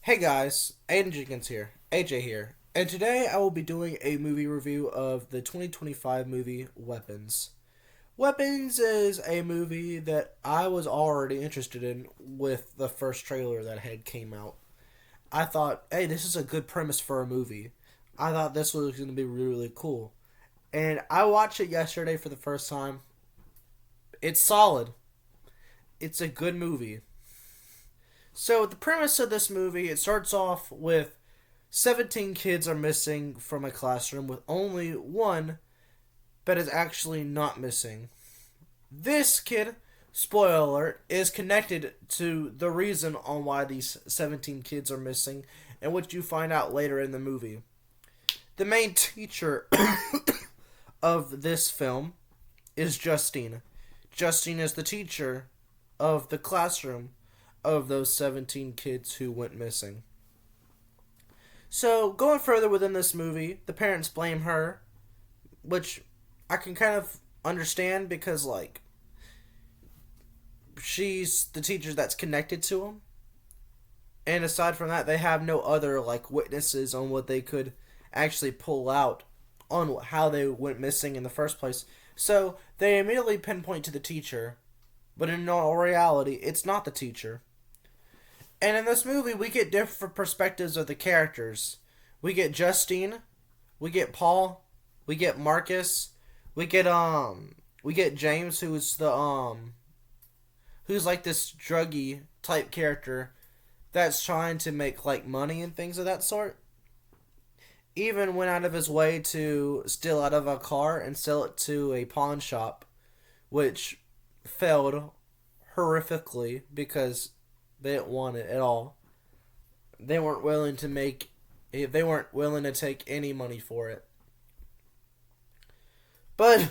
Hey guys, Aiden Jenkins here, AJ here, and today I will be doing a movie review of the 2025 movie Weapons. Weapons is a movie that I was already interested in with the first trailer that had came out. I thought, hey, this is a good premise for a movie. I thought this was going to be really, really cool. And I watched it yesterday for the first time. It's solid. It's a good movie. So the premise of this movie, it starts off with 17 kids are missing from a classroom with only one that is actually not missing. This kid, spoiler alert, is connected to the reason on why these 17 kids are missing, and which you find out later in the movie. The main teacher of this film is Justine. Justine is the teacher of the classroom of those 17 kids who went missing. So, going further within this movie, the parents blame her, which I can kind of understand because, like, she's the teacher that's connected to them. And aside from that, they have no other, like, witnesses on what they could actually pull out on how they went missing in the first place. So, they immediately pinpoint to the teacher, but in all reality, it's not the teacher. And in this movie, we get different perspectives of the characters. We get Justine, we get Paul, we get Marcus, we get James, who's like this druggy type character that's trying to make like money and things of that sort. Even went out of his way to steal out of a car and sell it to a pawn shop, which failed horrifically because they didn't want it at all. They weren't willing to make. They weren't willing to take any money for it. But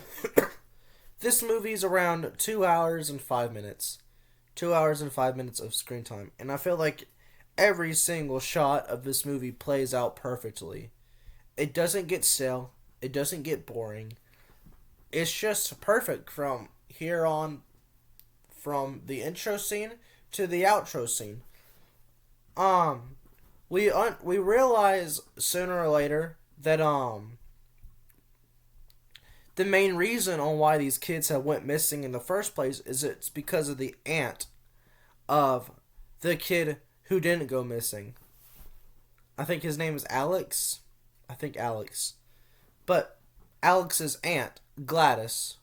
this movie's around 2 hours and 5 minutes. 2 hours and 5 minutes of screen time, and I feel like every single shot of this movie plays out perfectly. It doesn't get stale. It doesn't get boring. It's just perfect from here on, from the intro scene to the outro scene. We realize sooner or later that the main reason on why these kids have went missing in the first place is it's because of the aunt of the kid who didn't go missing. I think his name is Alex. I think Alex. But Alex's aunt, Gladys,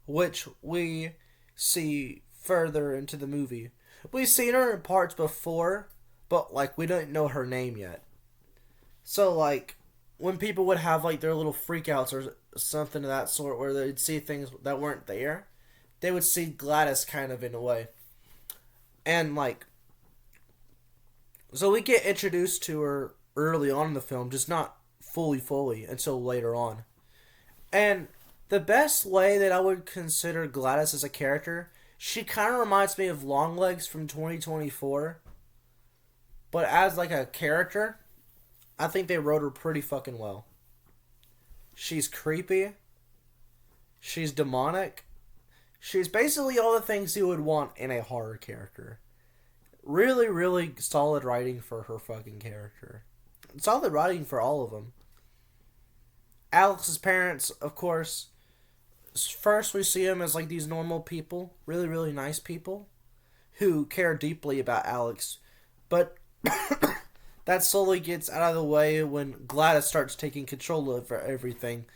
which we see further into the movie. We've seen her in parts before, but like we don't know her name yet. So like when people would have like their little freakouts or something of that sort where they'd see things that weren't there, they would see Gladys kind of in a way. And like so we get introduced to her early on in the film, just not fully until later on. And the best way that I would consider Gladys as a character, she kind of reminds me of Longlegs from 2024. But as like a character, I think they wrote her pretty fucking well. She's creepy. She's demonic. She's basically all the things you would want in a horror character. Really, really solid writing for her fucking character. Solid writing for all of them. Alex's parents, of course, first we see them as like these normal people, really, really nice people who care deeply about Alex. But that slowly gets out of the way when Gladys starts taking control of everything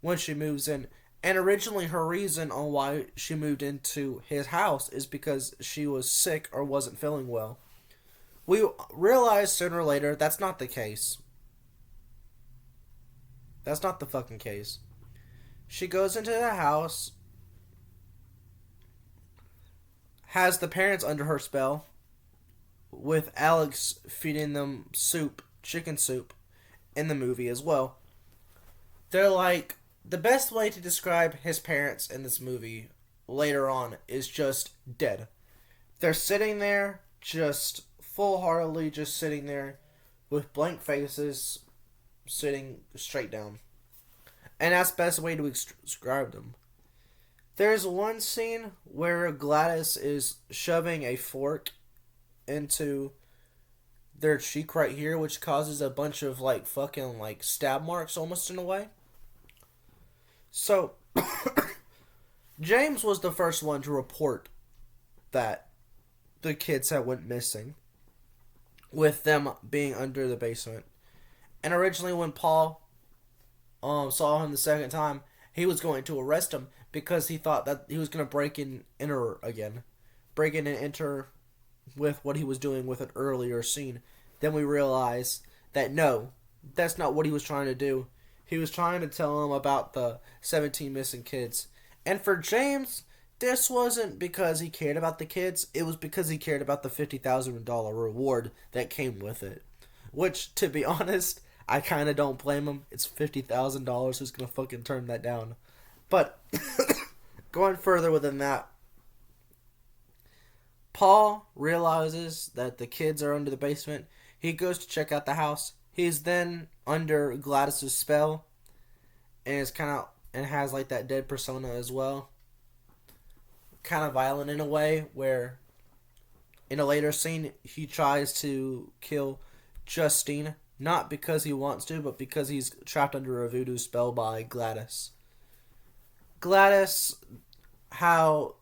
when she moves in. And originally her reason on why she moved into his house is because she was sick or wasn't feeling well. We realize sooner or later that's not the case. That's not the fucking case. She goes into the house, has the parents under her spell, with Alex feeding them soup, chicken soup, in the movie as well. They're like, the best way to describe his parents in this movie later on is just dead. They're sitting there, just full-heartedly just sitting there, with blank faces, sitting straight down. And that's the best way to describe them. There's one scene where Gladys is shoving a fork into their cheek right here, which causes a bunch of like fucking like stab marks almost in a way. So James was the first one to report that the kids had went missing, with them being under the basement. And originally, when Paul saw him the second time, he was going to arrest him because he thought that he was going to break in and enter with what he was doing with an earlier scene. Then we realized that no, that's not what he was trying to do. He was trying to tell him about the 17 missing kids. And for James, this wasn't because he cared about the kids. It was because he cared about the $50,000 reward that came with it. Which, to be honest, I kind of don't blame him. It's $50,000. Who's going to fucking turn that down? But, going further within that, Paul realizes that the kids are under the basement. He goes to check out the house. He's then under Gladys's spell, and is kind of and has like that dead persona as well. Kind of violent in a way, where in a later scene he tries to kill Justine, not because he wants to, but because he's trapped under a voodoo spell by Gladys. Gladys, how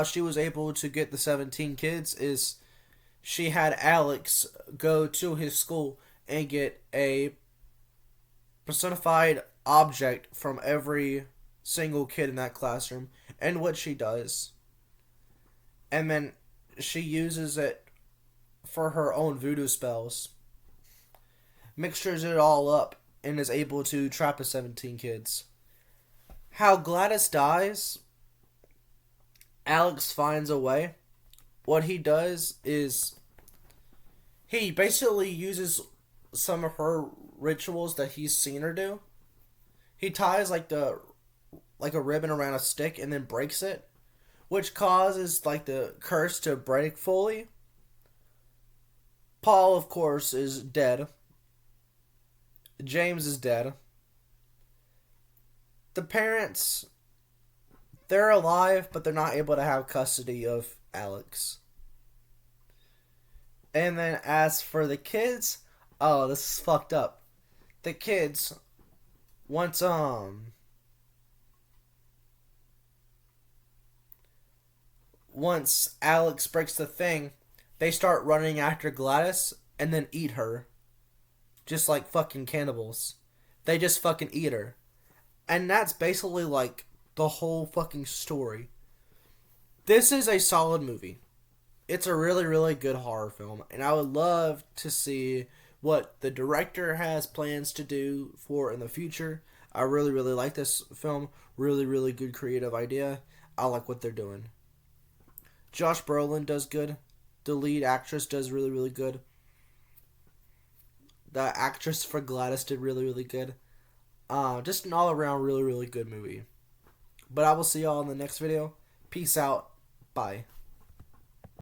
she was able to get the 17 kids is she had Alex go to his school and get a personified object from every single kid in that classroom, and what she does. And then she uses it for her own voodoo spells. Mixtures it all up and is able to trap the 17 kids. How Gladys dies, Alex finds a way. What he does is he basically uses some of her rituals that he's seen her do. He ties like a ribbon around a stick and then breaks it, which causes like the curse to break fully. Paul, of course, is dead. James is dead. The parents, they're alive, but they're not able to have custody of Alex. And then as for the kids, oh, this is fucked up. The kids, once Alex breaks the thing, they start running after Gladys and then eat her. Just like fucking cannibals. They just fucking eat her. And that's basically like the whole fucking story. This is a solid movie. It's a really, really good horror film. And I would love to see what the director has plans to do for in the future. I really, really like this film. Really, really good creative idea. I like what they're doing. Josh Brolin does good. The lead actress does really, really good. The actress for Gladys did really, really good. Just an all-around really, really good movie. But I will see y'all in the next video. Peace out. Bye.